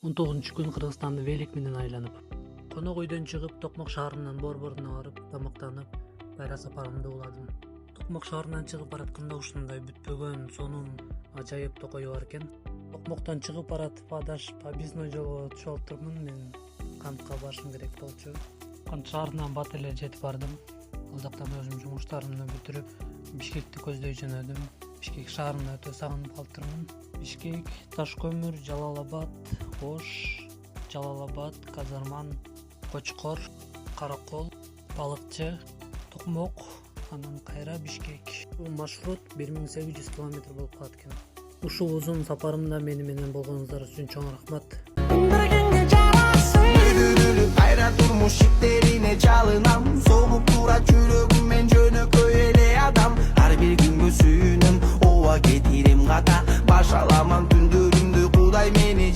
19-күн Кыргызстанды Велик менен айланып. Конок үйдөн чыгып, Токмок шаарынан Борборуна барып, тамактанып, байра сапарымды уладым. Токмок шаарынан чыгып баратканда ушундай бүтпөгөн, сонун ажайып токою бар экен. Токмоктон чыгып баратып, адашып, объездной жолго түшүп алыптырмын. Мен Кантка барышым керек болчу. Кант шаарынан бат эле жетип бардым. Ал жактан өзүм жумуштарымды бүтүрүп, Бишкекти көздөй жөнөдүм. Бишкек шаарын өтө сагынып калыптырмын. Бишкек, Ташкөмүр, Жалал-Абад, Ош, Жалал-Абад, Казарман, Кочкор, Каракол, Балыкчы, Токмок, анан кайра Бишкек. Бул маршрут 1800 километр болуп калат экен. Ушул узун сапарымда мени менен болгонуңуздар үчүн чоң рахмат. Kayra durmuş iplerine çalınam. Soğuk dura çürüğüm jönököy ele adam. Her bir gün gözünüm ova getirim kata. Başalaman tündürümdü kuday meni